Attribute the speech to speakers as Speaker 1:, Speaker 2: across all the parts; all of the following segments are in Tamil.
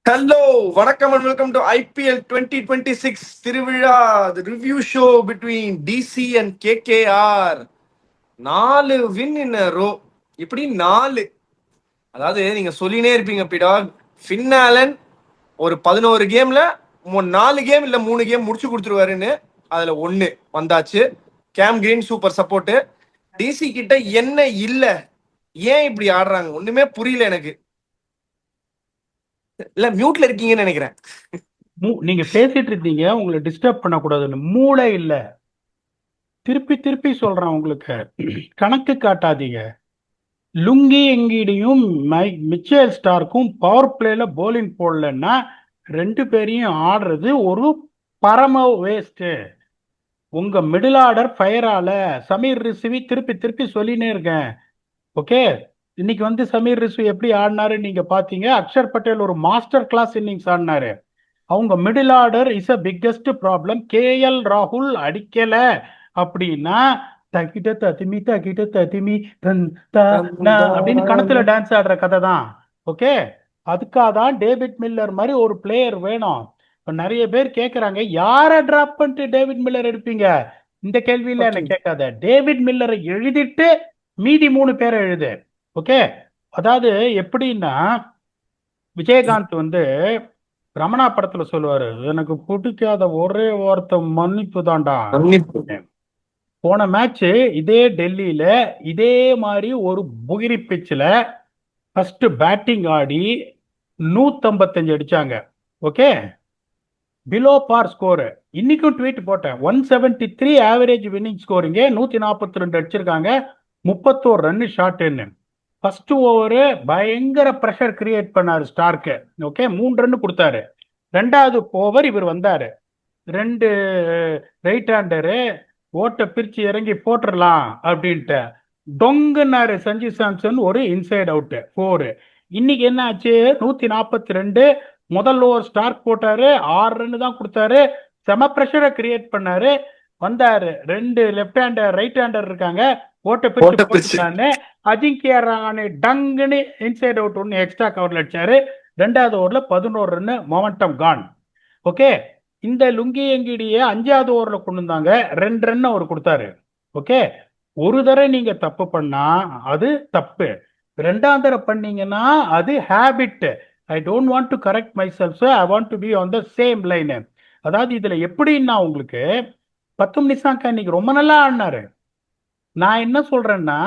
Speaker 1: Hello, வணக்கம் and welcome to IPL 2026 திருவிழா, the review show between DC and KKR. 4 win in a row. இப்படி 4. அதாவது நீங்க சொல்லினே இருப்பீங்க பிடாக். ஃபின்னாலன் ஒரு 11 கேம்ல 4 கேம் இல்ல 3 கேம் முடிச்சு கொடுத்துருவாருன்னு. அதுல 1 வந்தாச்சு. Cam Green super support. DC கிட்ட என்ன இல்ல, ஏன் இப்படி ஆடுறாங்க ஒண்ணுமே புரியல எனக்கு. இல்ல மியூட்ல இருக்கீங்கன்னு நினைக்கிறேன்.
Speaker 2: நீங்க பேசிட்டு இருந்தீங்க, உங்களை டிஸ்டர்ப் பண்ணக்கூடாதுன்னு. மூளை இல்ல, திருப்பி திருப்பி சொல்றேன் உங்களுக்கு. கணக்கு காட்டாதீங்க. லுங்கி எங்கிடையும் மிச்சேல் ஸ்டார்க்கும் பவர் பிளேல போலிங் போடலன்னா 2 பேரையும் ஆடுறது ஒரு பரம வேஸ்ட். உங்க மிடில் ஆர்டர் ஃபயரால சமீர் ரிஸ்வி திருப்பி திருப்பி சொல்லினே இருக்கேன். ஓகே, இன்னைக்கு சமீர் ரிஸ்வி எப்படி ஆடினாரு நீங்க பாத்தீங்க. அக்ஷர் பட்டேல் ஒரு மாஸ்டர் கிளாஸ் இன்னிங்ஸ் ஆடினாரு. அவங்க middle order is a biggest problem. KL ராகுல் அடிக்கல அப்படின்னா தக்கிட்ட தத்திமி அப்படின்னு கணத்துல டான்ஸ் ஆடுற கதை தான். ஓகே, அதுக்காக தான் டேவிட் மில்லர் மாதிரி ஒரு பிளேயர் வேணும். இப்ப நிறைய பேர் கேட்கறாங்க, யாரை டிராப் பண்ணிட்டு டேவிட் மில்லர் எடுப்பீங்க? இந்த கேள்வியில என்ன கேட்காத. டேவிட் மில்லரை எழுதிட்டு மீதி 3 பேரை எழுது. ஓகே, அதாவது எப்படின்னா விஜயகாந்த் ரமணா படத்துல சொல்லுவாரு, எனக்கு பிடிக்காத ஒரே வார்த்தை மன்னிப்பு தான்டா. போன மேட்ச் இதே டெல்லியில இதே மாதிரி ஒரு புகிரி பிச்சில் ஃபர்ஸ்ட் பேட்டிங் ஆடி 155 அடிச்சாங்க. ஓகே, பிலோ பார் ஸ்கோர். இன்னைக்கும் ட்வீட் போட்டேன், 173 ஆவரேஜ் வின்னிங் ஸ்கோரிங்க, 142 அடிச்சிருக்காங்க, 31 ரன் ஷாட்னு. ஃபர்ஸ்ட் ஓவரு பயங்கர ப்ரெஷர் கிரியேட் பண்ணாரு ஸ்டார்க்கு. ஓகே, 3 ரன் கொடுத்தாரு. 2வது ஓவர் இவர் வந்தாரு, 2 ரைட் ஹேண்டரு, ஓட்ட பிரிச்சு இறங்கி போட்டுடலாம் அப்படின்ட்டு டொங்குனாரு சஞ்சு சாம்சன், ஒரு இன்சைட் அவுட் 4. இன்னைக்கு என்ன ஆச்சு? 142. முதல் ஓவர் ஸ்டார்க் போட்டாரு, 6 ரன் தான் கொடுத்தாரு. செம பிரஷரை கிரியேட் பண்ணாரு. வந்தாரு, 2 லெப்ட் ஹேண்டர் ரைட் ஹேண்டர் இருக்காங்க, ஓட்ட பிரிச்சு போட்டுட்டான்னு அஜிங்கியா ரஹானே டங்குன்னு இன்சைட் அவுட் 1 எக்ஸ்ட்ரா கவர்ல அடிச்சாரு. 2வது ஓவர்ல 11 ரன், மொமெண்டம் கான். ஓகே, இந்த லுங்கி எங்கிடிய 5வது ஓவர்ல கொண்டு வந்தாங்க, 2 ரன் அவர் கொடுத்தாரு. ஓகே, ஒரு தடவை நீங்க தப்பு பண்ணா அது தப்பு, 2வது தடவை பண்ணீங்கன்னா அது habit. I don't want to correct my self, I want to be on the same line. அதாவது இதுல எப்படின்னா உங்களுக்கு பத்தும் நிசாங்கா இன்னைக்கு ரொம்ப நல்லா ஆடினாரு. நான் என்ன சொல்றேன்னா,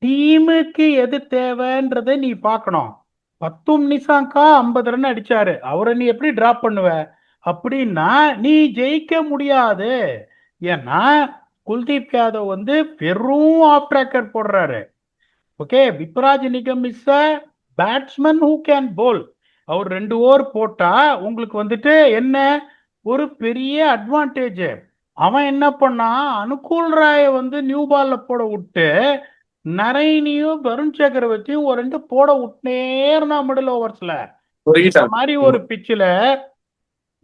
Speaker 2: டீமுக்கு எது தேவைன்றதை நீ பார்க்கணும். பத்தும் நிசாங்கா 50 ரன் அடிச்சாரு, அவரை நீ எப்படி டிராப் பண்ணுவ? அப்படின்னா நீ ஜெயிக்க முடியாது. ஏன்னா குல்தீப் யாதவ் வெறும் ஆஃப் ட்ராக்கர் போடுறாரு. Okay, Vipraj Nigam is a batsman who can bowl. அவர் 2 ஓவர் போட்டா உங்களுக்கு என்ன ஒரு பெரிய அட்வான்டேஜ். அவன் என்ன பண்ணா, அனுகூல் ராய நியூ பால்ல போட விட்டு நரைனியும் வருண் சக்கரவர்த்தியும் ஒரு 2 போட விட்டுனே இருந்தா மிடில் ஓவர்ஸ்ல. இந்த மாதிரி ஒரு பிச்சில்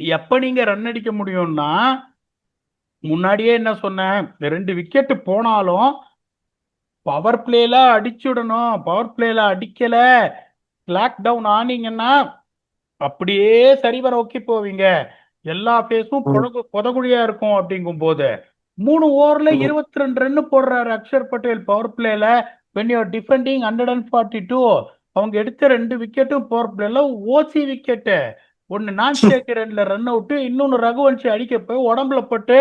Speaker 2: எப்ப நீங்க ரன் அடிக்க முடியும்னா, முன்னாடியே என்ன சொன்னேன், 2 விக்கெட் போனாலும் பவர் பிளேல அடிச்சுடணும். பவர் பிளேல அடிக்கல, லாக் டவுன் ஆனீங்கன்னா அப்படியே சரிவர ஓகே போவீங்க, எல்லா பேஸும் புதகுழியா இருக்கும். அப்படிங்கும் போது 3 ஓவர்ல 22 ரன் போடுறாரு அக்ஷர் பட்டேல் பவர் பிளேல. when you are defending 142, அவங்க எடுத்த 2 விக்கெட்டும் பவர் பிளேல ஓசி விக்கெட்டு. ஒன்னு நான் சேகரன்ல ரன் அவுட், இன்னொன்னு ரகுவன்ஷி அடிக்க போய் உடம்புல பட்டு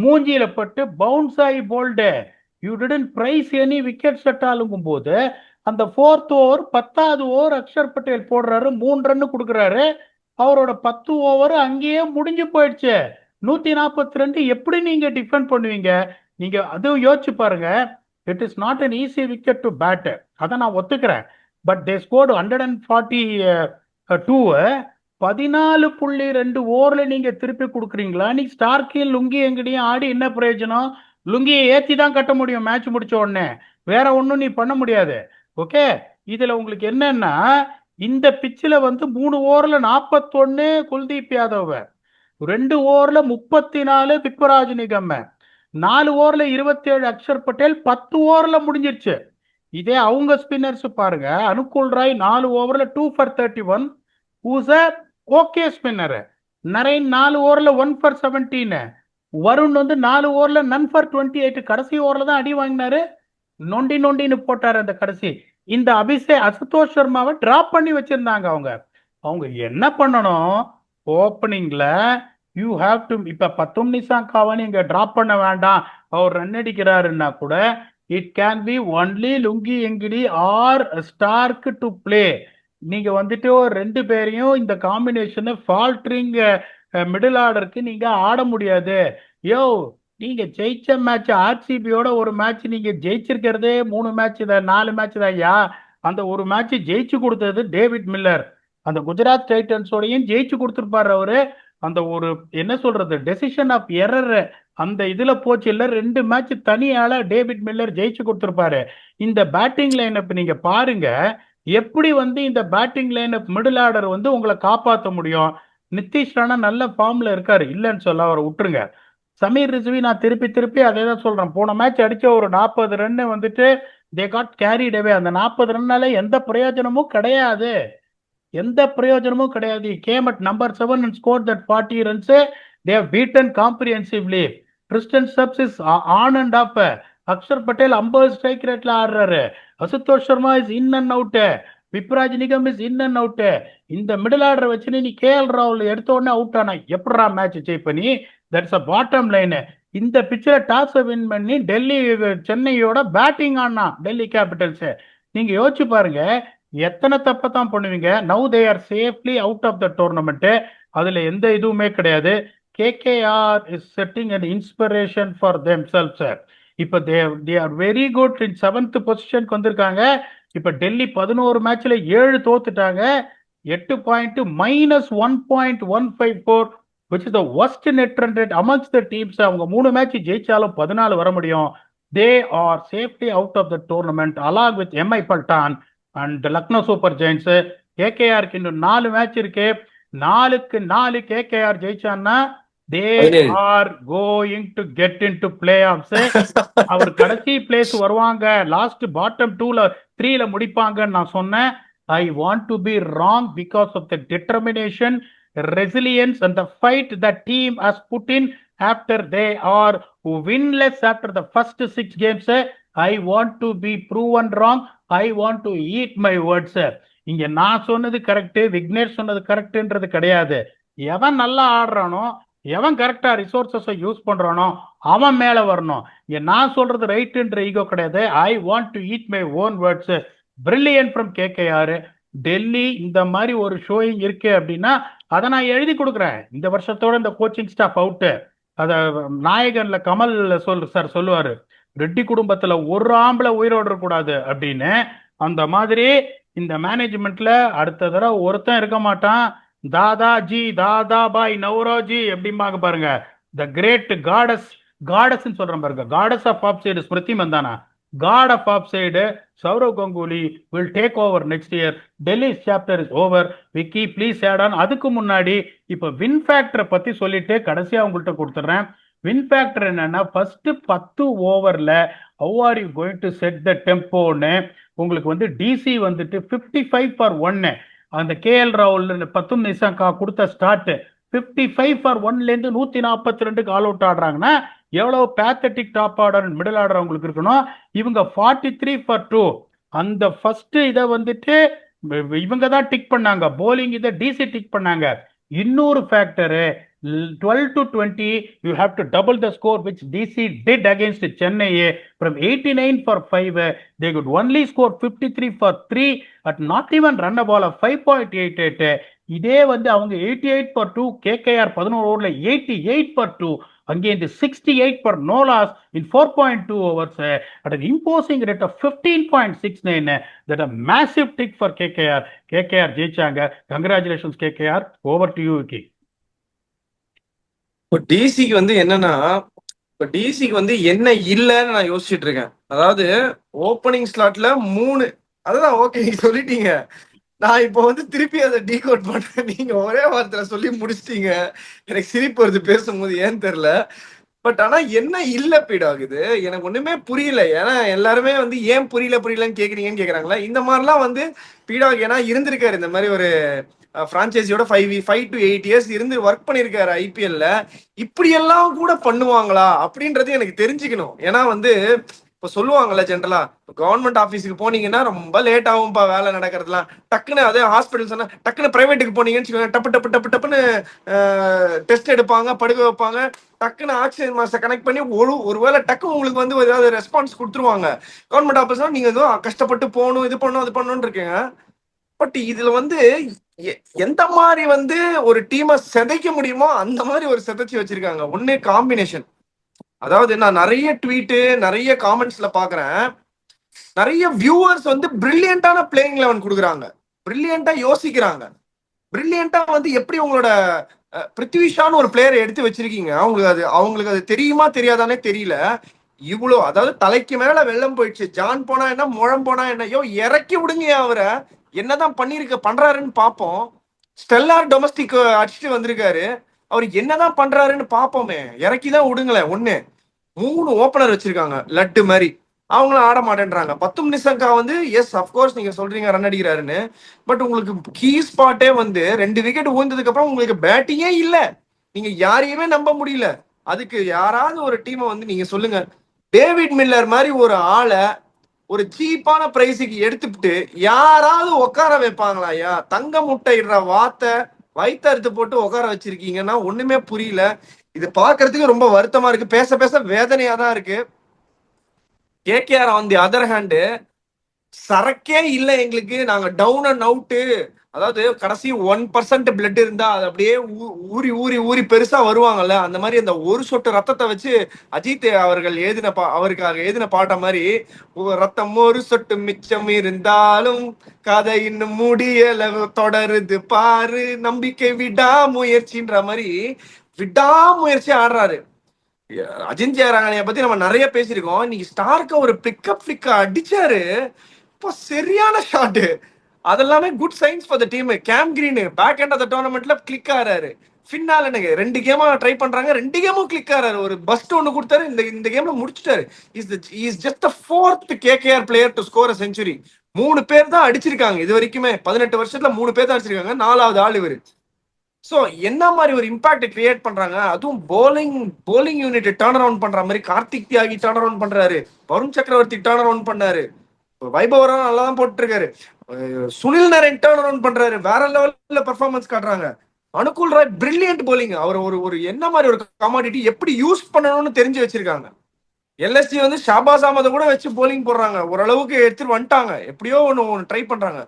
Speaker 2: மூஞ்சியில பட்டு பவுன்ஸ் ஆகி bowled. You didn't prize any wicket செட்டாலுங்கும் போது அந்த 4th ஓவர் 10வது ஓவர் அக்ஷர் பட்டேல் போடுறாரு, 3 ரன் கொடுக்குறாரு. அவரோட 10 ஓவர் அங்கேயே முடிஞ்சு போயிடுச்சு. 142 எப்படி நீங்க டிஃபெண்ட் பண்ணுவீங்க? நீங்க அதுவும் யோசிச்சு பாருங்க. It is not an easy wicket to bat, அதை நான் ஒத்துக்கிறேன். But they scored 142. 14.2 ஓவர்ல நீங்க திருப்பி கொடுக்குறீங்களா? நீங்க ஸ்டார்க்கையும் லுங்கி எங்கடையும் ஆடி என்ன பிரயோஜனம்? லுங்கியை ஏத்தி தான் கட்ட முடியும் மேட்ச் முடிச்ச உடனே, வேற ஒன்றும் நீ பண்ண முடியாது. ஓகே, இதுல உங்களுக்கு என்னன்னா, இந்த பிச்சில் 3 ஓவர்ல 41 குல்தீப் யாதவ், 2 ஓவர்ல 34 விக்வராஜ் நிகம், 4 ஓவர்ல 27 அக்ஷர் பட்டேல், 10 ஓவர்ல முடிஞ்சிருச்சு. இதே அவங்க ஸ்பின்னர்ஸ் பாருங்க, அனுகூல் ராய் 4 ஓவர்ல 2 for 31, whose a okay spinner. Naren 4 ஓவர்ல 1 for 17. வருண் வந்து 4 ஓவர்ல நன் ஃபார் 28. கடைசி ஓவர்ல தான் அடி வாங்கினாரு. நொண்டின்னு போட்டாரு அந்த கடைசி. இந்த அசுதோஷ் சர்மாவை டிராப் பண்ணி வச்சிருந்தாங்க அவங்க. அவங்க என்ன பண்ணணும், ஓப்பனிங்ல யூ ஹாவ் டு, இப்ப பத்தும் நிசாங்காவை நீங்க டிராப் பண்ண வேண்டாம், அவர் ரன் அடிக்கிறாருன்னா கூட it can be only Lungi Ngidi or Starc to play. நீங்க வந்துட்டு ஒரு 2 பேரையும் இந்த காம்பினேஷன் ஃபால்ட்ரிங் மிடில் ஆர்டருக்கு நீங்க ஆட முடியாது. யோ, நீங்க ஜெயிச்ச மேட்ச் ஆர்சிபியோட ஒரு மேட்ச் நீங்க ஜெயிச்சிருக்கிறதே 3 மேட்ச் தான், 4 மேட்ச் தான் ஐயா. அந்த ஒரு மேட்ச் ஜெயிச்சு கொடுத்தது டேவிட் மில்லர். அந்த குஜராத் டைட்டன்ஸோடையும் ஜெயிச்சு கொடுத்துருப்பாரு அவரு. அந்த ஒரு என்ன சொல்றது, டெசிஷன் ஆஃப் எரர் அந்த இதுல போச்சு இல்ல. 2 மேட்ச் தனியால டேவிட் மில்லர் ஜெயிச்சு கொடுத்துருப்பாரு. இந்த பேட்டிங் லைனப் நீங்க பாருங்க, எப்படி வந்து இந்த பேட்டிங் லைனப் மிடில் ஆர்டர் வந்து உங்களை காப்பாற்ற முடியும். நிதிஷ் ராணா நல்ல ஃபார்ம்ல இருக்காரு, இல்லைன்னு சொல்ல அவரை விட்டுருங்க. சமீர் ரிஸ்வி நான் திருப்பி அதே தான் சொல்றேன். போன மேட்ச் அடிச்ச ஒரு 40 ரன் வந்துட்டு தே காட் கேரிட் அவே. அந்த 40 ரன்னால எந்த பிரயோஜனமும் கிடையாது, எந்த பிரயோஜனமும் கிடையாது. Game at number 7 and scored that 40 runs. They have beaten comprehensively. Tristan Stubbs is on and off. அக்ஷர் பட்டேல் 50 ஸ்ட்ரைக் ரேட்ல ஆடுறாரு. Ashutosh Sharma is in and out. Vipraj Nigam is in and out. இந்த மிடில் ஆர்டர் வச்சு நீ கேஎல் ராகுல் எடுத்த உடனே அவுட் ஆனா எப்படா மேட்ச் ஜெயிப்ப நீ? That's a bottom line. இந்த பிச்சில் டாஸ் வின் பண்ணி டெல்லி சென்னையோட பேட்டிங் ஆனா டெல்லி கேபிட்டல்ஸ். நீங்க யோசிச்சு பாருங்க, எத்தனை தப்பை தான் பண்ணுவீங்க. Now they are safely out of the tournament. அதுல எந்த இதுவுமே கிடையாது. KKR is setting an inspiration for them self. இப்ப they are very good in 7th பொசிஷனுக்கு வந்திருக்காங்க. இப்ப டெல்லி 11 மேட்ச்ல 7 தோத்துட்டாங்க. 8 point -1.154, which is the worst net run rate amongst the teams. அவங்க 3 மேட்ச் ஜெயிச்சாலும் 14 வர முடியும். They are safely out of the tournament along with MI Paltan and Lucknow Super Giants. கேகேஆருக்கு இன்னும் 4 மேட்ச் இருக்கு. 4க்கு 4 கேகேஆர் ஜெயிச்சான்னா they are going to get into playoffs. அவர் கடைசி பிளேஸ் வருவாங்க, லாஸ்ட் பாட்டம் 3ல முடிப்பாங்கன்னு நான் சொன்னேன். I want to be wrong because of the determination, resilience and the fight that team has put in after they are winless after the first 6 games. I want to be proven wrong. I want to eat my words. இங்க நான் சொன்னது கரெக்ட், விக்னேஷ் சொன்னது கரெக்ட்ன்றது கிடையாது. எவன் நல்லா ஆடுறானோ, எவன் கரெக்டா ரிசோர்சஸை யூஸ் பண்றானோ அவன் மேல வரணும். நான் சொல்றது ரைட்ன்ற ஈகோ கிடையாது. I want to eat my own words. Brilliant from KKR. Delhi இந்த மாதிரி ஒரு ஷோயிங் இருக்கு அப்படின்னா அதை நான் எழுதி கொடுக்குறேன். இந்த வருஷத்தோட இந்த கோச்சிங் ஸ்டாஃப் அவுட்டு. அத நாயகன்ல கமல் சொல்லுவாரு, ரெட்டி குடும்பத்துல ஒரு ஆம்பளை உயிரோடு இருக்கக்கூடாது அப்படின்னு. அந்த மாதிரி இந்த மேனேஜ்மெண்ட்ல அடுத்த தடவை ஒருத்தன் இருக்க மாட்டான். தாதாஜி தாதாபாய் நவ்ரோஜி எப்படிம்பாங்க பாருங்க. த கிரேட் காடஸ் சொல்றேன் பாருங்க. Gods of off side Smriti Mandhana, god of off side Sourav Ganguly will take over next year. Delhi chapter is over. Vicky please add on. அதுக்கு முன்னாடி இப்ப வின் ஃபேக்டரை பத்தி சொல்லிட்டு கடைசியா உங்கள்கிட்ட கொடுத்துட்றேன். வின் ஃபேக்டர் என்னன்னா, ஃபர்ஸ்ட் 10 ஓவர்ல how are you going to set the tempoன்னு உங்களுக்கு வந்து டிசி வந்துட்டு 55 for 1. அந்த கேஎல் ராகுல் பத்தும் நிசாங்கா கொடுத்த ஸ்டார்ட் 55 for 1ல இருந்து 142க்கு ஆல் அவுட் ஆடுறாங்கன்னா எவ்வளவு pathetic top order middle order அவங்களுக்கு இருக்கணும். இவங்க 43 for 2. அந்த ஃபர்ஸ்ட் இதை வந்துட்டு இவங்க தான் டிக் பண்ணாங்க. போலிங் இதை டிசி டிக் பண்ணாங்க. இன்னொரு factor 12 to 20, you have to double the score which DC did against Chennai. From 89 for 5, they could only score 53 for 3 at not even run a ball of 5.88. இதே வந்து அவங்க 88 for 2, கேகேஆர் 11 ஓவர்ல 88 for 2, அங்கே இந்த 68 for no loss in 4.2 overs at an imposing rate of 15.69. That a massive tick for KKR. KKR ஜெயிச்சாங்க. Congratulations KKR. Over to you, Vicky.
Speaker 1: இப்போ டிசிக்கு வந்து என்னன்னா, இப்போ டிசிக்கு வந்து என்ன இல்லைன்னு நான் யோசிச்சுட்டு இருக்கேன். அதாவது ஓப்பனிங் ஸ்லாட்ல 3, அதுதான் ஓகே நீங்க சொல்லிட்டீங்க. நான் இப்போ வந்து திருப்பி அதை டீகோட் பண்றேன். நீங்க ஒரே வார்த்தையில சொல்லி முடிச்சிட்டீங்க. எனக்கு சிரிப்பு வருது பேசும்போது, ஏன்னு தெரியல. பட் ஆனா என்ன இல்ல பீடாகுது எனக்கு ஒண்ணுமே புரியல. ஏன்னா எல்லாருமே வந்து ஏன் புரியலன்னு கேக்குறீங்கன்னு கேக்குறாங்களா. இந்த மாதிரிலாம் வந்து பீடாக் ஏன்னா இருந்திருக்காரு இந்த மாதிரி ஒரு பிரான்ச்சைசியோட 5 to 8 years இருந்து ஒர்க் பண்ணியிருக்காரு ஐபிஎல்ல. இப்படி எல்லாம் கூட பண்ணுவாங்களா அப்படின்றது எனக்கு தெரிஞ்சுக்கணும். ஏன்னா வந்து இப்ப சொல்லுவாங்கல்ல ஜென்ரலா, கவர்மெண்ட் ஆபீஸுக்கு போனீங்கன்னா ரொம்ப லேட் ஆகும்பா வேலை நடக்கிறதுலாம். டக்குன்னு அதே ஹாஸ்பிட்டல் சொன்னா டக்குன்னு பிரைவேட்டுக்கு போனீங்கன்னு வச்சுக்கோங்க, டப்பு டப்பு டப்பு டப்புன்னு டெஸ்ட் எடுப்பாங்க, படுக்க வைப்பாங்க, டக்குன்னு ஆக்சிஜன் மாஸ்டர் கனெக்ட் பண்ணி ஒருவேளை டக்கு உங்களுக்கு வந்து ஏதாவது ரெஸ்பான்ஸ் கொடுத்துருவாங்க. கவர்மெண்ட் ஆபீஸ்னா நீங்க ஏதோ கஷ்டப்பட்டு போகணும், இது பண்ணணும் அது பண்ணணும்னு இருக்கீங்க. பட் இதுல வந்து எந்த மாதிரி வந்து ஒரு டீமை சிதைக்க முடியுமோ அந்த மாதிரி ஒரு சிதைச்சு வச்சிருக்காங்க. ஒண்ணு காம்பினேஷன், அதாவது நான் நிறைய ட்வீட்டு நிறைய காமெண்ட்ஸ்ல பாக்குறேன், நிறைய வியூவர்ஸ் வந்து பிரில்லியண்டான பிளேயிங் லெவன் கொடுக்குறாங்க, பிரில்லியண்டா யோசிக்கிறாங்க, பிரில்லியண்டா வந்து எப்படி உங்களோட பிருத்விஷான்னு ஒரு பிளேயரை எடுத்து வச்சிருக்கீங்க, அவங்களுக்கு அது தெரியுமா தெரியாதானே தெரியல. இவ்வளோ அதாவது தலைக்கு மேல வெள்ளம் போயிடுச்சு, ஜான் போனா என்ன முழம் போனா என்ன, யோ இறக்கி விடுங்க அவரை, என்னதான் பண்றாருன்னு பார்ப்போம். ஸ்டெல்லார் டொமஸ்டிக் அடிச்சுட்டு வந்திருக்காரு, அவர் என்னதான் பண்றாருன்னு பார்ப்போமே, இறக்கிதான் விடுங்களேன். ஒண்ணு 3 ஓப்பனர் வச்சிருக்காங்க லட்டு மாதிரி, அவங்களும் ஆட மாட்டேன்றாங்க. 10 நிசங்கா வந்து எஸ் அப்கோர்ஸ் நீங்க சொல்றீங்க ரன் அடிக்கிறாருன்னு, பட் உங்களுக்கு கீ ஸ்பாட்டே வந்து 2 விக்கெட் ஊழ்ந்ததுக்கு அப்புறம் உங்களுக்கு பேட்டிங்கே இல்ல, நீங்க யாரையுமே நம்ப முடியல. அதுக்கு யாராவது ஒரு டீமை வந்து நீங்க சொல்லுங்க, டேவிட் மில்லர் மாதிரி ஒரு ஆளை ஒரு சீப்பான பிரைஸுக்கு எடுத்துட்டு யாராவது உட்கார வைப்பாங்களா? ஐயா தங்க முட்டையிடுற வார்த்தை வயிற்றறுத்து போட்டு உட்கார வச்சிருக்கீங்கன்னா ஒண்ணுமே புரியல. இது பாக்குறதுக்கு ரொம்ப வருத்தமா இருக்கு, பேச பேச வேதனையா தான் இருக்கு. KKR on the other hand சரக்கே இல்லை எங்களுக்கு, நாங்க டவுன் அண்ட் அவுட்டு, அதாவது கடைசி 1% பிளட் இருந்தா அது அப்படியே ஊறி ஊறி ஊறி பெருசா வருவாங்கல்ல, அந்த மாதிரி அந்த ஒரு சொட்டு ரத்தத்தை வச்சு அஜித் அவர்கள் அவருக்காக எழுதின பாட்ட மாதிரி, ரத்தம் ஒரு சொட்டு மிச்சம் இருந்தாலும் கதை இன்னும் முடியல தொடருது பாரு, நம்பிக்கை விடாமுயற்சின்ற மாதிரி விடாமுயற்சி ஆடுறாரு. அஜின்யா ரஹானேயை பத்தி நம்ம நிறைய பேசியிருக்கோம். இன்னைக்கு ஸ்டார்க்க ஒரு பிக்கப் ஃபிளிக்க அடிச்சாரு, இப்போ சரியான ஷாட், அதெல்லாமே good signs for the team. Cam Green back end of the டோர்னமெண்ட்ல கிளிக் ஆறாரு. ஃபின்னால் எனக்கு 2 கேமா ட்ரை பண்றாங்க, 2 கேமும் கிளிக் ஆறாரு. ஒரு பஸ்ட் ஒன்று கொடுத்தாரு, இந்த கேம்ல முடிச்சிட்டாரு. Is just the 4th KKR player to score a century. 3 பேர் தான் அடிச்சிருக்காங்க இது வரைக்குமே, 18 வருஷத்துல 3 பேர் தான் அடிச்சிருக்காங்க, 4வது ஆள் இவரு. ஸோ என்ன மாதிரி ஒரு இம்பாக்ட் கிரியேட் பண்றாங்க, அதுவும் போலிங் யூனிட் டர்ன் அரவுண்ட் பண்ற மாதிரி. கார்த்திக் தியாகி டர்ன் அரவுண்ட் பண்றாரு, வருண் சக்கரவர்த்தி டர்ன் அரவுண்ட் பண்ணாரு, வைபவரா நல்லா தான் போட்டு இருக்காரு, சுனில் நரேன் டர்ன் அரவுண்ட் பண்றாரு, வேற லெவல்ல பெர்ஃபார்மன்ஸ் காட்டுறாங்க. அனுகுல் ராய் பிரில்லியன்ட் போலிங், அவர் ஒரு என்ன மாதிரி ஒரு கமாடிட்டி எப்படி யூஸ் பண்ணணும்னு தெரிஞ்சு வச்சிருக்காங்க. எல்எஸ்டி வந்து ஷாபாஸ் அஹமதை கூட வச்சு போலிங் போடுறாங்க, ஓரளவுக்கு எடுத்துட்டு வந்துட்டாங்க, எப்படியோ ஒன்று ட்ரை பண்றாங்க.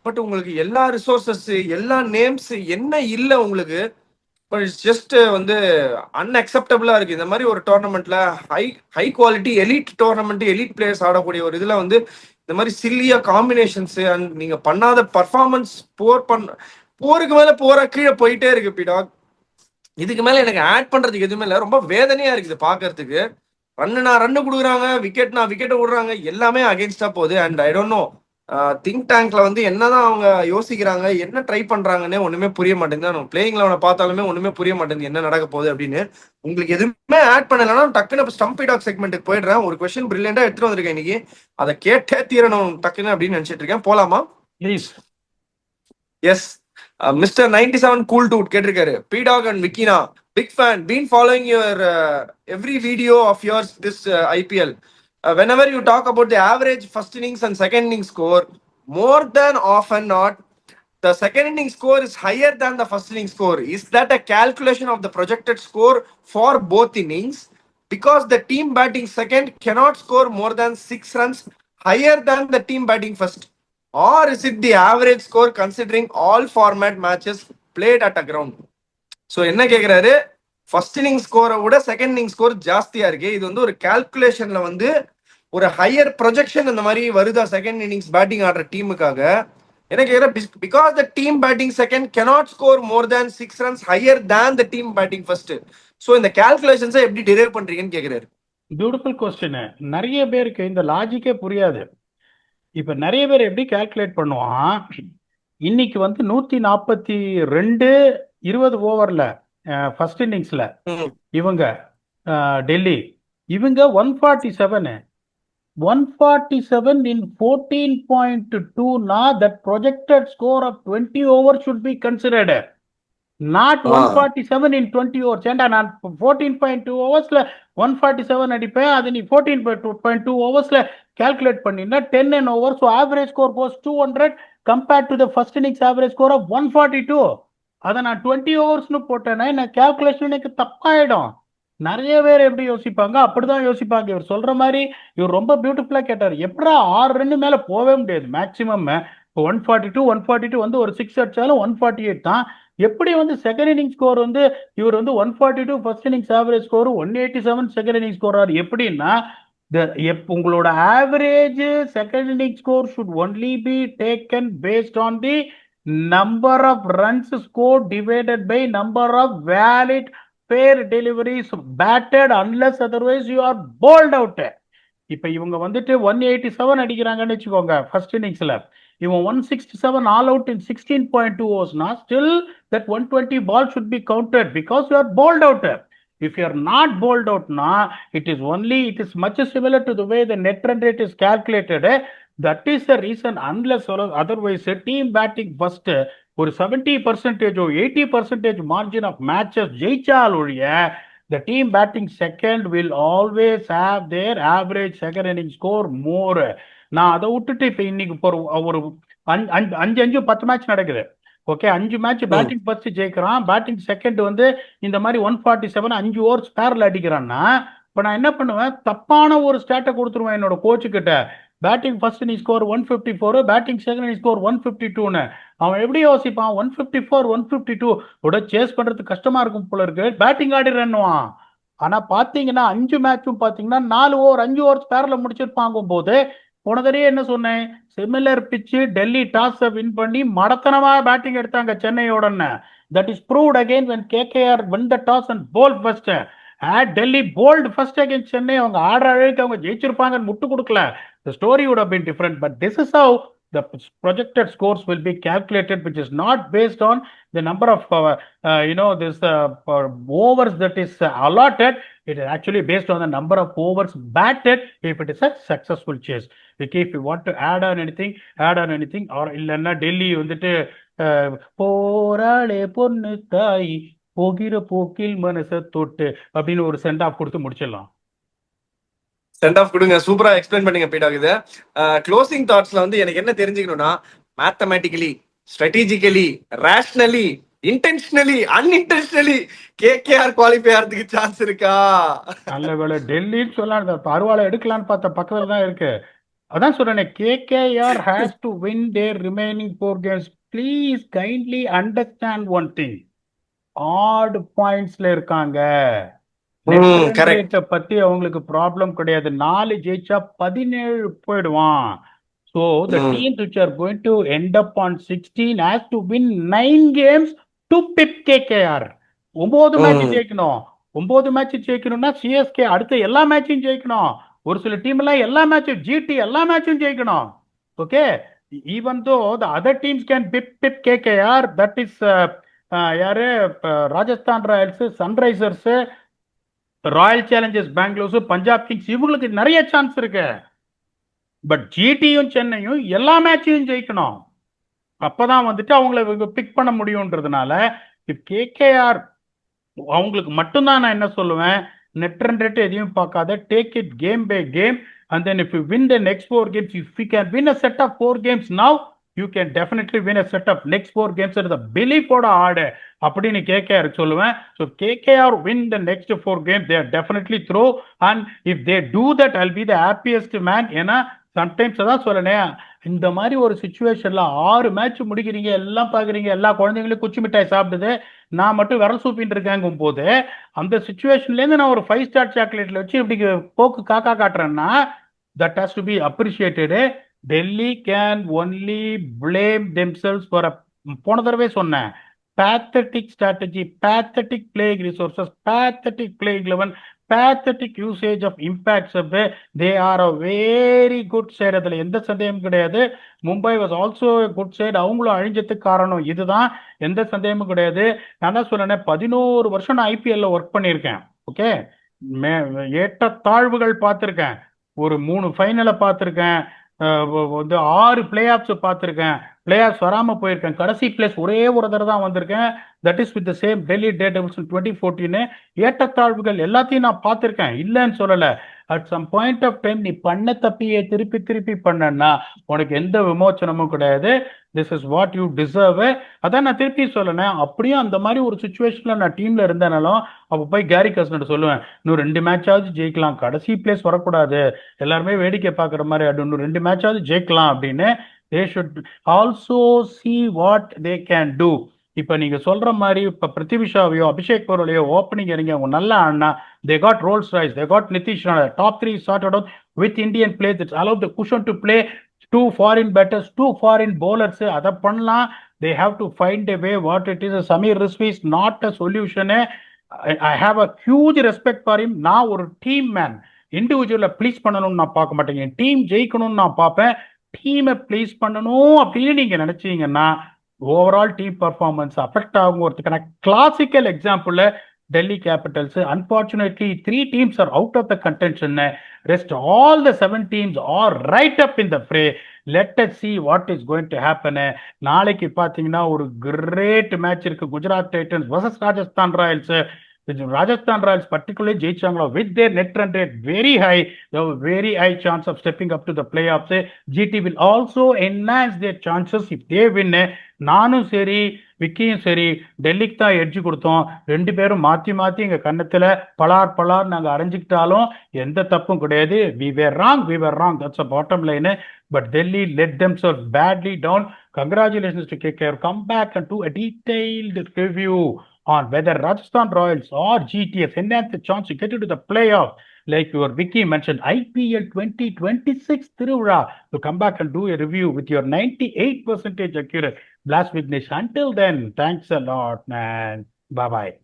Speaker 1: பட் உங்களுக்கு எல்லா ரிசோர்சஸ் எல்லா நேம்ஸ் என்ன இல்லை உங்களுக்கு, பட் இட்ஸ் ஜஸ்ட் வந்து அன்அக்செப்டபிளா இருக்கு. இந்த மாதிரி ஒரு டோர்னமெண்ட்ல high quality elite tournament, elite players ஆடக்கூடிய ஒரு இதுல வந்து இந்த மாதிரி சில்லியா காம்பினேஷன்ஸ் அண்ட் நீங்க பண்ணாத பர்ஃபார்மன்ஸ், போருக்கு மேல போற கீழே போயிட்டே இருக்கு பிடாக். இதுக்கு மேல எனக்கு ஆட் பண்றதுக்கு எதுவுமே இல்லை, ரொம்ப வேதனையா இருக்குது பாக்குறதுக்கு. ரன்னு கொடுக்குறாங்க, விக்கெட்டை விடுறாங்க, எல்லாமே அகேன்ஸ்டா போகுது. And I don't know think டேங்க்ல வந்து என்னதான் அவங்க யோசிக்கிறாங்க, என்ன ட்ரை பண்றாங்கன்னு ஒண்ணுமே புரிய மாட்டேங்குது. பிளேயிங் லெவனை பார்த்தாலுமே ஒண்ணுமே புரிய மாட்டேங்குது என்ன நடக்க போகுது அப்படின்னு. உங்களுக்கு எதுவுமே ஆட் பண்ணலன்னா டக்குன்னு ஸ்டம்ப் டாக் செக்மெண்ட்டுக்கு போயிடுறேன். ஒரு கொஸ்டின் பிரில்லியண்டா எடுத்துட்டு வந்திருக்கேன் இன்னைக்கு, அதை கேட்டே தீரணும் டக்குன்னு அப்படின்னு நினைச்சிட்டு இருக்கேன். போலாமா?
Speaker 2: Please.
Speaker 1: Yes, mister 97 cool dude கேட்டிருக்காரு, பிடாக் அண்ட் விக்கினா big fan, been following your every video of yours this IPL. Whenever you talk about the average first innings and second innings score, more than often not, the second innings score is higher than the first innings score. Is that a calculation of the projected score for both innings? Because the team batting second cannot score more than 6 runs higher than the team batting first. Or is it the average score considering all format matches played at a ground? So என்ன கேட்குறாரு, ஃபர்ஸ்ட் இன்னிங் ஸ்கோரை விட செகண்ட் இன்னிங் ஸ்கோர் ஜாஸ்தியா இருக்கு, இது வந்து ஒரு கால்குலேஷன்ல வந்து ஒரு ஹையர் ப்ரொஜெக்ஷன் இந்த மாதிரி வருதா செகண்ட் இன்னிங்ஸ் பேட்டிங் ஆடுற டீமுக்காக? என்ன கேட்குறேன், because the team batting second cannot score more than 6 runs higher than the team batting first. So இந்த கால்குலேஷன்ஸை எப்படி டிரைவ் பண்றீங்கன்னு கேட்குறாரு.
Speaker 2: Beautiful question. நிறைய பேருக்கு இந்த லாஜிக்கே புரியாது. இப்ப நிறைய பேர் எப்படி கால்குலேட் பண்ணுவான், இன்னைக்கு வந்து 142 20 ஓவர்ல ஃபர்ஸ்ட் இன்னிங்ஸ்ல இவங்க டெல்லி, இவங்க 147 147 in 14.2 now that projected score of 20 overs should be considered. Not 147 in 20 overs. ஏண்டா நான் 14.2 ஓவர்ஸ்ல 147 அடிப்பேன். அது நீ 14.2 ஓவர்ஸ்ல calculate பண்ணினா 10 in overs. So average score goes 200 compared to the first innings average score of 142. அதை நான் 20 ஓவர்ஸ்னு போட்டேன்னா நான் calculation எனக்கு தப்பாயிடும். நிறைய பேர் எப்படி யோசிப்பாங்க, அப்படிதான் யோசிப்பாங்க. இவர் சொல்ற மாதிரி இவர் ரொம்ப பியூட்டிஃபுல்லா கேட்டார். எப்படா 6 ரன் மேல போவே முடியாது மேக்சிமம். 142 வந்து ஒரு 6 அடிச்சாலும் 148 தான். எப்படி வந்து செகண்ட் இன்னிங் ஸ்கோர் வந்து இவர் வந்து 142 first innings average score 187 second inning score எப்படின்னா உங்களோட average second inning score should only be taken based on the number of runs scored divided by number of valid fair deliveries batted unless otherwise you are bowled out. இப்ப இவங்க வந்துட்டு 187 அடிக்கிறாங்கன்னு வச்சுக்கோங்க ஃபர்ஸ்ட் இன்னிங்ஸ்ல. இவன் 167 ஆல் அவுட் இன் 16.2 ஓவர்ஸ்னா still that 120 ball should be counted because you are bowled out. If you are not bowled out na, it is much similar to the way the net run rate is calculated. That is the reason unless otherwise team batting first ஒரு 70% or 80% margin of matches ஜெயிச்சால் ஒழிய the team batting second will always have their average second inning score more. நான் அதை விட்டுட்டு இப்ப இன்னைக்கு ஒரு 5 10 மேட்ச் நடக்குது. ஓகே, 5 மேட்ச் பேட்டிங் ஃபர்ஸ்ட் ஜெயிக்கிறான், பேட்டிங் செகண்ட் வந்து இந்த மாதிரி 147 5 ஓவர்ஸ் பேர்ல அடிக்கிறான்னா இப்ப நான் என்ன பண்ணுவேன், தப்பான ஒரு ஸ்டாட்டை கொடுத்துருவேன் என்னோட கோச்சு கிட்ட. Batting first inning score 154, batting second inning score 152ன்னு. அவன் எப்படி யோசிப்பான், 154 152 உட சேஸ் பண்றது கஷ்டமா இருக்கும் போல இருக்கு, பேட்டிங் ஆடிடுவான். ஆனா பாத்தீங்கன்னா 5 மேட்சும் பாத்தீங்கன்னா 4 ஓவர் 5 ஓவர்ஸ் பேர்ல முடிச்சிருப்பாங்க போது போன தடவை என்ன சொன்னேன், சிமிலர் பிச்சு டெல்லி டாஸ் வின் பண்ணி மடத்தனமா பேட்டிங் எடுத்தாங்க சென்னையோட. That is proved again when KKR win the toss and bowled first. Delhi bowled first against Chennai. அவங்க ஆடுற அழகுக்கு அவங்க ஜெயிச்சிருப்பாங்கன்னு முட்டு கொடுக்கல. The story would have been different, but this is how the projected scores will be calculated, which is not based on the number of overs that is allotted. It is actually based on the number of overs batted if it is a successful chase. Okay, if you want to add on anything or இல்லன்னா டெல்லி வந்துட்டு போராளே பொண்ணு தாய் போகிற போக்கில் மனச தொட்டு அப்படின்னு ஒரு சென்ட் ஆஃப் கொடுத்து முடிச்சிடலாம்.
Speaker 1: சென்ட் ஆஃப் கொடுங்க, சூப்பரா எக்ஸ்பிளைன் பண்ணீங்க பீடாக். இது க்ளோசிங் தாட்ஸ்ல வந்து எனக்கு என்ன தெரிஞ்சுக்கணும்னா, mathematically, strategically, rationally, intentionally, unintentionally KKR qualify ஆகிறதுக்கு சான்ஸ் இருக்கா?
Speaker 2: நல்ல வேலை டெல்லின்னு சொல்லலாம், பரவாயில்ல எடுக்கலான்னு பார்த்த பக்கத்துல தான் இருக்கு. அதான் சொல்றேன், KKR has to win their remaining 4 games. Please kindly understand one thing. Odd pointsல இருக்காங்க. பத்தி அவங்களுக்கு ப்ராப்ளம் கிடையாது. 4 ஜெயிச்சா 17 போயிடுவான். So the teams which are going to end up on 16 has to win 9 games to pip KKR. 9 match ஜெயிக்கணும். 9 மேட்ச் ஜெயிக்கணும்னா CSK அடுத்த எல்லா மேட்சும் ஜெயிக்கணும். ஒரு சில டீம் எல்லாம் எல்லா மேட்சும், GT எல்லா மேட்சும் ஜெயிக்கணும். Okay, even though the other teams can pip KKR, that is யாரு, Rajasthan Royals, Sunrisers, Royal Challengers Bangalore, Punjab Kings, இவங்களுக்கு நிறைய சான்ஸ் இருக்கு. பட் ஜிடியும் சென்னையும் எல்லா மேட்சையும் ஜெயிக்கணும். அப்பதான் வந்துட்டு அவங்கள பிக் பண்ண முடியும்ன்றதுனால KKR அவங்களுக்கு மட்டும்தான் நான் என்ன சொல்லுவேன், நெட் ரன் ரேட் எதையும் பார்க்காத, take it game by game. And then if you win the next 4 games, if you can win a set of 4 games now, you can definitely win a set of next 4 games. அது belief ஓட ஆடு அப்படின்னு KKR சொல்லுவேன். So KKR win the next 4 games, they are definitely through, and if they do that, I'll be the happiest man. ஏன்னா சம்டைம்ஸ் அதான் சொல்லனேன், இந்த மாதிரி ஒரு சிச்சுவேஷன்ல 6 மேட்ச் முடிக்கிறீங்க, எல்லாம் பாக்குறீங்க, எல்லா குழந்தைங்களும் குச்சி மிட்டாய் சாப்பிடுது, நான் மட்டும் விரல் சூப்பின்னு இருக்கேங்கும் போது அந்த சிச்சுவேஷன்ல இருந்து நான் ஒரு 5 star சாக்லேட்ல வச்சு இப்படி போக்கு காக்கா காட்டுறேன்னா that has to be appreciated. Delhi can only blame themselves for போன தடவை சொன்னேன், pathetic strategy, pathetic playing resources, pathetic playing 11, pathetic usage of impact sub. They are a very good side. அதுல எந்த சந்தேகமும் கிடையாது. Mumbai was also good side, அவங்களும் அழிஞ்சதுக்கு காரணம் இதுதான், எந்த சந்தேகமும் கிடையாது. நான் தான் சொன்னேன், 11 வருஷம் நான் IPL ஒர்க் பண்ணியிருக்கேன். ஓகே, ஏற்ற தாழ்வுகள் பார்த்துருக்கேன். ஒரு 3 ஃபைனலை பார்த்துருக்கேன். வந்து 6 பிளே ஆஃப்ஸ் பார்த்துருக்கேன். பிளே ஆஃப்ஸ் வராம போயிருக்கேன். கடைசி பிளேஸ் ஒரே ஒரு தடவை தான் வந்திருக்கேன். That is with the same Delhi Daredevils 2014. ஏற்றத்தாழ்வுகள் எல்லாத்தையும் நான் பார்த்துருக்கேன், இல்லைன்னு சொல்லல. At some point of time நீ பண்ண தப்பியே திருப்பி திருப்பி பண்ணனா உனக்கு எந்த விமோச்சனமும் கிடையாது. This is what you deserve. அதான் நான் திருப்பி சொல்லனேன். அப்படியும் அந்த மாதிரி ஒரு சுச்சுவேஷன்ல நான் டீம்ல இருந்தேனாலும் அப்போ போய் கேரி கர்ஸ்னட் சொல்லுவேன், இன்னும் 2 மேட்சாவது ஜெயிக்கலாம், கடைசி பிளேஸ் வரக்கூடாது, எல்லாருமே வேடிக்கை பார்க்குற மாதிரி ஆடும், இன்னும் 2 மேட்சாவது ஜெயிக்கலாம் அப்படின்னு. They should also see what they can do. இப்ப நீங்க சொல்ற மாதிரி இப்ப பிருத்திவி ஷாவையோ அபிஷேக் பரோலையோ ஓப்பனிங் இறங்கி அவங்க நல்லா ஆடினா, they got Rolls Royce, they got Nitish Rana, top 3 sorted out with Indian players. It's allowed the cushion to play 2 foreign batters, 2 foreign bowlers. அதை பண்ணலாம். They have to find a way what it is. Samir Rizvi is not a solution. I have a huge respect for him. நான் ஒரு டீம் மேன், இண்டிவிஜுவலை ப்ளீஸ் பண்ணணும்னு நான் பார்க்க மாட்டேங்க, டீம் ஜெயிக்கணும்னு நான் பார்ப்பேன். டீமை ப்ளீஸ் பண்ணணும் அப்படின்னு நீங்க நினைச்சீங்கன்னா ஓவரால் டீம் பர்ஃபார்மன்ஸ் அஃபெக்ட் ஆகுங்கிறதுக்கான classical example Delhi Capitals. Unfortunately 3 teams are out of the contention. Rest all the 7 teams are right up in the fray. Let us see what is going to happen. நாளைக்கு பார்த்தீங்கன்னா ஒரு கிரேட் மேட்ச் இருக்கு, Gujarat Titans vs Rajasthan Royals. Rajasthan Royals particularly ஜெயிச்சாங்களோ with their net run rate very high, very high chance of stepping up to the playoffs. GT will also enhance their chances if they win. நானும் சரி விக்கியும் சரி டெல்லிக்கு தான் எட்ஜ் கொடுத்தோம். 2 பேரும் மாற்றி மாற்றி எங்கள் கன்னத்தில் பலார் பலார் நாங்கள் அரைஞ்சிக்கிட்டாலும் எந்த தப்பும் கிடையாது. we were wrong, that's the bottom line. But Delhi let themselves badly down. Congratulations to KKR. Come back and do a detailed review on whether Rajasthan Royals or GTS enhance the chance to get into the playoff. Like your Vicky mentioned, IPL 2026 Tiruvizha. So come back and do a review with your 98% accurate Blast Vignesh. Until then, thanks a lot, man. Bye-bye.